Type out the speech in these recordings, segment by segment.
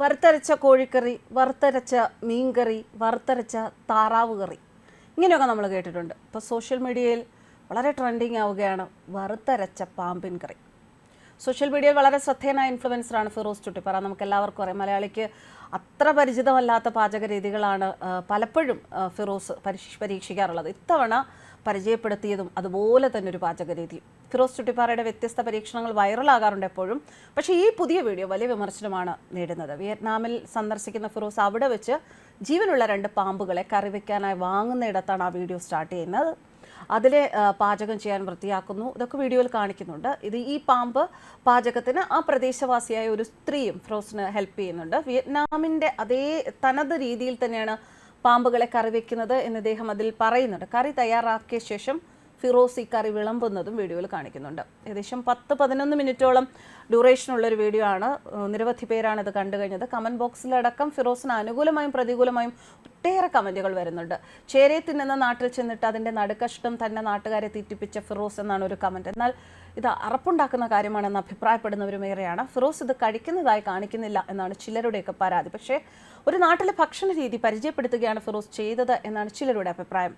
വറുത്തരച്ച കോഴിക്കറി, വറുത്തരച്ച മീൻകറി, വറുത്തരച്ച താറാവ് കറി, ഇങ്ങനെയൊക്കെ നമ്മൾ കേട്ടിട്ടുണ്ട്. ഇപ്പോൾ സോഷ്യൽ മീഡിയയിൽ വളരെ ട്രെൻഡിങ് ആവുകയാണ് വറുത്തരച്ച പാമ്പിൻ കറി. സോഷ്യൽ മീഡിയയിൽ വളരെ ശ്രദ്ധേയനായ ഇൻഫ്ലുവൻസറാണ് ഫിറോസ് ചുട്ടിപ്പാറ. നമുക്ക് എല്ലാവർക്കും അറിയാം, മലയാളിക്ക് അത്ര പരിചിതമല്ലാത്ത പാചക രീതികളാണ് പലപ്പോഴും ഫിറോസ് പരീക്ഷിക്കാറുള്ളത്. ഇത്തവണ പരിചയപ്പെടുത്തിയതും അതുപോലെ തന്നെ ഒരു പാചക രീതി. ഫിറോസ് ചുട്ടിപ്പാറയുടെ വ്യത്യസ്ത പരീക്ഷണങ്ങൾ വൈറലാകാറുണ്ട് എപ്പോഴും. പക്ഷേ ഈ പുതിയ വീഡിയോ വലിയ വിമർശനമാണ് നേടുന്നത്. വിയറ്റ്നാമിൽ സന്ദർശിക്കുന്ന ഫിറോസ് അവിടെ വെച്ച് ജീവനുള്ള 2 പാമ്പുകളെ കറി വയ്ക്കാനായി വാങ്ങുന്നിടത്താണ് ആ വീഡിയോ സ്റ്റാർട്ട് ചെയ്യുന്നത്. അതിലെ പാചകം ചെയ്യാൻ വൃത്തിയാക്കുന്നു. ഇതൊക്കെ വീഡിയോയിൽ കാണിക്കുന്നുണ്ട്. ഈ പാമ്പ് പാചകത്തിന് ആ പ്രദേശവാസിയായ ഒരു സ്ത്രീയും ഫിറോസിന് ഹെൽപ്പ് ചെയ്യുന്നുണ്ട്. വിയറ്റ്നാമിൻ്റെ അതേ തനത് രീതിയിൽ തന്നെയാണ് പാമ്പുകളെ കറി വെക്കുന്നത് എന്ന് അദ്ദേഹം അതിൽ പറയുന്നുണ്ട്. കറി തയ്യാറാക്കിയ ശേഷം ഫിറോസ് ഈ കറി വിളമ്പുന്നതും വീഡിയോയിൽ കാണിക്കുന്നുണ്ട്. ഏകദേശം 10-11 മിനിറ്റോളം ഡ്യൂറേഷനുള്ളൊരു വീഡിയോ ആണ്. നിരവധി പേരാണ് ഇത് കണ്ടു കഴിഞ്ഞത്. കമൻറ്റ് ബോക്സിലടക്കം ഫിറോസിന് അനുകൂലമായും പ്രതികൂലമായും ഒട്ടേറെ കമൻറ്റുകൾ വരുന്നുണ്ട്. ചേരയെ തിന്നുന്ന നാട്ടിൽ ചെന്നിട്ട് അതിൻ്റെ നടുക്കഷ്ടം തന്നെ നാട്ടുകാരെ തീറ്റിപ്പിച്ച ഫിറോസ് എന്നാണ് ഒരു കമൻറ്റ്. എന്നാൽ ഇത് അറപ്പുണ്ടാക്കുന്ന കാര്യമാണെന്ന് അഭിപ്രായപ്പെടുന്നവരും ഏറെയാണ്. ഫിറോസ് ഇത് കഴിക്കുന്നതായി കാണിക്കുന്നില്ല എന്നാണ് ചിലരുടെയൊക്കെ പരാതി. പക്ഷേ ഒരു നാട്ടിലെ ഭക്ഷണ രീതി പരിചയപ്പെടുത്തുകയാണ് ഫിറോസ് ചെയ്തത് എന്നാണ് ചിലരുടെ അഭിപ്രായം.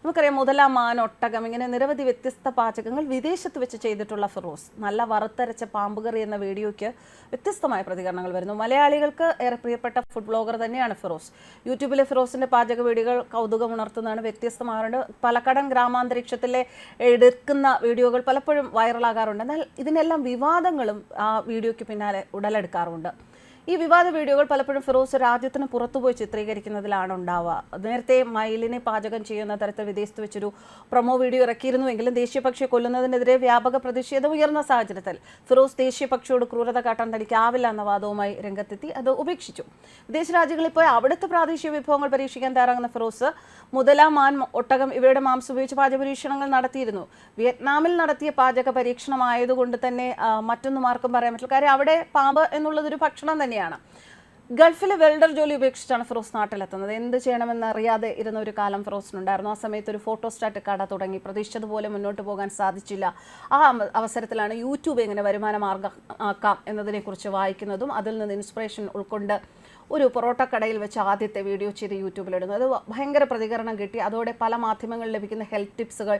നമുക്കറിയാം, മുതല, മാൻ, ഒട്ടകം, ഇങ്ങനെ നിരവധി വ്യത്യസ്ത പാചകങ്ങൾ വിദേശത്ത് വെച്ച് ചെയ്തിട്ടുള്ള ഫിറോസ് നല്ല വറുത്തരച്ച പാമ്പുകറി എന്ന വീഡിയോയ്ക്ക് വ്യത്യസ്തമായ പ്രതികരണങ്ങൾ വരുന്നു. മലയാളികൾക്ക് ഏറെ പ്രിയപ്പെട്ട ഫുഡ് ബ്ലോഗർ തന്നെയാണ് ഫിറോസ്. യൂട്യൂബിലെ ഫിറോസിൻ്റെ പാചക വീഡിയോകൾ കൗതുകമുണർത്തുന്നതാണ്, വ്യത്യസ്തമാറുണ്ട്. പാലക്കാടൻ ഗ്രാമാന്തരീക്ഷത്തിലെ എടുക്കുന്ന വീഡിയോകൾ പലപ്പോഴും വൈറലാകാറുണ്ട്. എന്നാൽ ഇതിനെല്ലാം വിവാദങ്ങളും ആ വീഡിയോയ്ക്ക് പിന്നാലെ ഉടലെടുക്കാറുണ്ട്. ഈ വിവാദ വീഡിയോകൾ പലപ്പോഴും ഫിറോസ് രാജ്യത്തിന് പുറത്തുപോയി ചിത്രീകരിക്കുന്നതിലാണ് ഉണ്ടാവുക. നേരത്തെ മയിലിനെ പാചകം ചെയ്യുന്ന തരത്തിൽ വിദേശത്ത് വെച്ചൊരു പ്രൊമോ വീഡിയോ ഇറക്കിയിരുന്നുവെങ്കിലും ദേശീയ പക്ഷിയെ കൊല്ലുന്നതിനെതിരെ വ്യാപക പ്രതിഷേധം ഉയർന്ന സാഹചര്യത്തിൽ ഫിറോസ് ദേശീയ പക്ഷിയോട് ക്രൂരത കാട്ടാൻ തനിക്കാവില്ല എന്ന വാദവുമായി രംഗത്തെത്തി അത് ഉപേക്ഷിച്ചു. വിദേശ രാജ്യങ്ങളിൽ പോയി അവിടുത്തെ പ്രാദേശിക വിഭവങ്ങൾ പരീക്ഷിക്കാൻ തയ്യാറാകുന്ന ഫിറോസ് മുതല, മാൻ, ഒട്ടകം ഇവയുടെ മാംസം ഉപയോഗിച്ച് പാചക പരീക്ഷണങ്ങൾ നടത്തിയിരുന്നു. വിയറ്റ്നാമിൽ നടത്തിയ പാചക പരീക്ഷണമായതുകൊണ്ട് തന്നെ മറ്റൊന്നും ആർക്കും പറയാൻ പറ്റില്ല. കാര്യം അവിടെ പാമ്പ് എന്നുള്ളതൊരു ഭക്ഷണം തന്നെയാണ്. ഗൾഫിലെ വെൽഡർ ജോലി ഉപേക്ഷിച്ചാണ് ഫിറോസ് നാട്ടിലെത്തുന്നത്. എന്ത് ചെയ്യണമെന്ന് അറിയാതെ ഇരുന്ന ഒരു കാലം ഫിറോസിനുണ്ടായിരുന്നു. ആ സമയത്ത് ഒരു ഫോട്ടോസ്റ്റാറ്റ് കട തുടങ്ങി. പ്രതീക്ഷിച്ചതുപോലെ മുന്നോട്ട് പോകാൻ സാധിച്ചില്ല. ആ അവസരത്തിലാണ് യൂട്യൂബ് എങ്ങനെ വരുമാന മാർഗ്ഗം ആക്കാം എന്നതിനെക്കുറിച്ച് വായിക്കുന്നതും അതിൽ നിന്ന് ഇൻസ്പിറേഷൻ ഉൾക്കൊണ്ട് ഒരു പൊറോട്ട കടയിൽ വെച്ച് ആദ്യത്തെ വീഡിയോ ചെയ്ത് യൂട്യൂബിലിടുന്നു. അത് ഭയങ്കര പ്രതികരണം കിട്ടി. അതോടെ പല മാധ്യമങ്ങളിൽ ലഭിക്കുന്ന ഹെൽത്ത് ടിപ്സുകൾ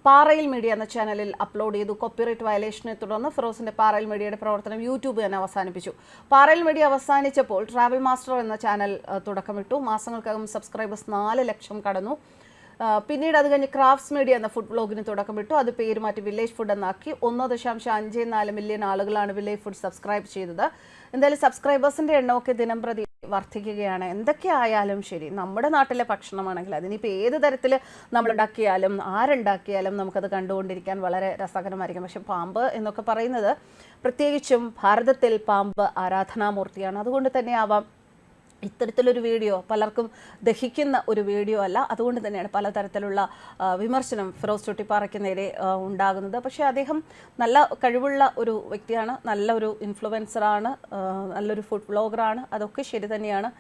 പാറയിൽ മീഡിയ എന്ന ചാനലിൽ അപ്ലോഡ് ചെയ്തു. കോപ്പിറൈറ്റ് വയലേഷനെ തുടർന്ന് ഫിറോസിൻ്റെ പാറയിൽ മീഡിയയുടെ പ്രവർത്തനം യൂട്യൂബ് തന്നെ അവസാനിപ്പിച്ചു. പാറയിൽ മീഡിയ അവസാനിച്ചപ്പോൾ ട്രാവൽ മാസ്റ്റർ എന്ന ചാനൽ തുടക്കമിട്ടു. മാസങ്ങൾക്കകം സബ്സ്ക്രൈബേഴ്സ് 4 ലക്ഷം കടന്നു. പിന്നീട് അത് കഴിഞ്ഞ് ക്രാഫ്റ്റ്സ് മീഡിയ എന്ന ഫുഡ് ബ്ലോഗിന് തുടക്കമിട്ടു. അത് പേര് മാറ്റി വില്ലേജ് ഫുഡ് എന്നാക്കി. 1.54 മില്യൺ ആളുകളാണ് വില്ലേജ് ഫുഡ് സബ്സ്ക്രൈബ് ചെയ്തത്. എന്തായാലും സബ്സ്ക്രൈബേഴ്സിൻ്റെ എണ്ണമൊക്കെ ദിനം പ്രതി വർദ്ധിക്കുകയാണ്. എന്തൊക്കെ ആയാലും ശരി, നമ്മുടെ നാട്ടിലെ ഭക്ഷണമാണെങ്കിൽ അതിനിപ്പോൾ ഏത് തരത്തിൽ നമ്മൾ ഉണ്ടാക്കിയാലും ആരുണ്ടാക്കിയാലും നമുക്കത് കണ്ടുകൊണ്ടിരിക്കാൻ വളരെ രസകരമായിരിക്കും. പക്ഷെ പാമ്പ് എന്നൊക്കെ പറയുന്നത് പ്രത്യേകിച്ചും ഭാരതത്തിൽ പാമ്പ് ആരാധനാമൂർത്തിയാണ്. അതുകൊണ്ട് തന്നെ ആവാം ഇത്തരത്തിലൊരു വീഡിയോ പലർക്കും ദഹിക്കുന്ന ഒരു വീഡിയോ അല്ല. അതുകൊണ്ട് തന്നെയാണ് പലതരത്തിലുള്ള വിമർശനം ഫിറോസ് ചുട്ടിപ്പാറയ്ക്ക് നേരെ ഉണ്ടാകുന്നത്. പക്ഷേ അദ്ദേഹം നല്ല കഴിവുള്ള ഒരു വ്യക്തിയാണ്, നല്ലൊരു ഇൻഫ്ലുവൻസറാണ്, നല്ലൊരു ഫുഡ് വ്ളോഗറാണ്. അതൊക്കെ ശരി തന്നെയാണ്.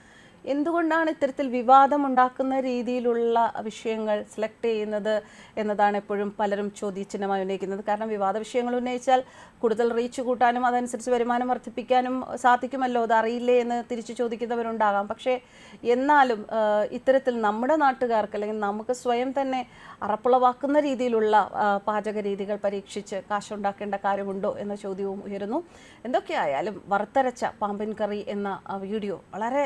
എന്തുകൊണ്ടാണ് ഇത്തരത്തിൽ വിവാദമുണ്ടാക്കുന്ന രീതിയിലുള്ള വിഷയങ്ങൾ സെലക്ട് ചെയ്യുന്നത് എന്നതാണ് എപ്പോഴും പലരും ചോദ്യചിഹ്നമായി ഉന്നയിക്കുന്നത്. കാരണം വിവാദ വിഷയങ്ങൾ ഉന്നയിച്ചാൽ കൂടുതൽ റീച്ച് കൂട്ടാനും അതനുസരിച്ച് വരുമാനം വർദ്ധിപ്പിക്കാനും സാധിക്കുമല്ലോ. അത് അറിയില്ലേ എന്ന് തിരിച്ചു ചോദിക്കുന്നവരുണ്ടാകാം. പക്ഷേ എന്നാലും ഇത്തരത്തിൽ നമ്മുടെ നാട്ടുകാർക്ക് അല്ലെങ്കിൽ നമുക്ക് സ്വയം തന്നെ അറപ്പുളവാക്കുന്ന രീതിയിലുള്ള പാചക രീതികൾ പരീക്ഷിച്ച് കാശുണ്ടാക്കേണ്ട കാര്യമുണ്ടോ എന്ന ചോദ്യവും ഉയരുന്നു. എന്തൊക്കെയായാലും വറുത്തരച്ച പാമ്പിൻ കറി എന്ന വീഡിയോ വളരെ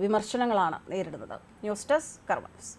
വിമർശനങ്ങളാണ് നേരിടുന്നത്. ന്യൂസ് ഡെസ്ക് കർമ്മ ന്യൂസ്.